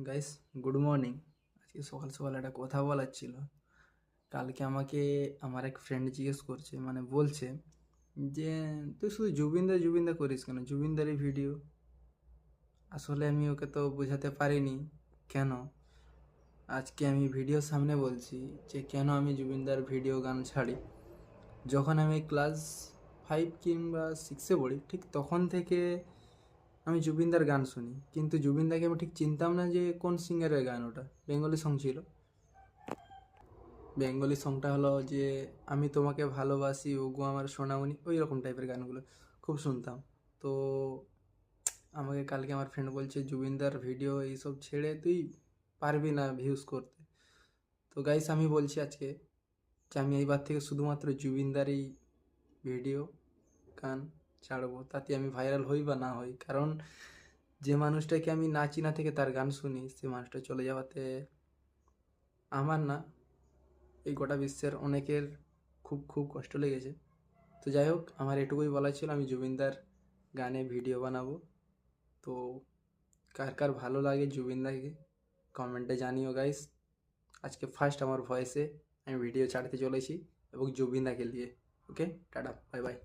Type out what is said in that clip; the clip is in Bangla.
Guys, good morning. আজকে সকাল সকাল একটা কথা বলার ছিল। কালকে আমাকে আমার এক ফ্রেন্ড জিজ্ঞেস করছে, মানে বলছে যে তুই শুধু জুবিনদা জুবিনদা করিস কেন, জুবিনদারই ভিডিও। আসলে আমি ওকে তো বোঝাতে পারিনি কেন। আজকে আমি ভিডিওর সামনে বলছি যে কেন আমি জুবিনদার ভিডিও গান ছাড়ি। যখন আমি ক্লাস 5 কিংবা 6-এ পড়ি, ঠিক তখন থেকে আমি জুবিনদার গান শুনি, কিন্তু জুবিনদাকে আমি ঠিক চিনতাম না যে কোন সিঙ্গারের গান। ওটা বেঙ্গলি সং ছিল। বেঙ্গলি সংটা হলো যে আমি তোমাকে ভালোবাসি ওগো আমার সোনামণি, ওই রকম টাইপের গানগুলো খুব শুনতাম। তো আমাকে কালকে আমার ফ্রেন্ড বলছে জুবিনদার ভিডিও এইসব ছেড়ে তুই পারবি না ভিউজ করতে। তো গাইস, আমি বলছি আজকে যে আমি এইবার থেকে শুধুমাত্র জুবিনদারই ভিডিও গান ছাড়বো, তাতে আমি ভাইরাল হই বা না হই। কারণ যে মানুষটাকে আমি না চিনা থেকে তার গান শুনি, সে মানুষটা চলে যাওয়াতে আমার না, এই গোটা বিশ্বের অনেকের খুব খুব কষ্ট লেগেছে। তো যাই হোক, আমার এটুকুই বলা ছিল, আমি জুবিনদার গানে ভিডিও বানাবো। তো কার কার ভালো লাগে জুবিনদাকে কমেন্টে জানিও গাইস। আজকে ফার্স্ট আমার ভয়েসে আমি ভিডিও ছাড়তে চলেছি, এবং জুবিনদাকে নিয়ে। ওকে, টাটা, বাই বাই।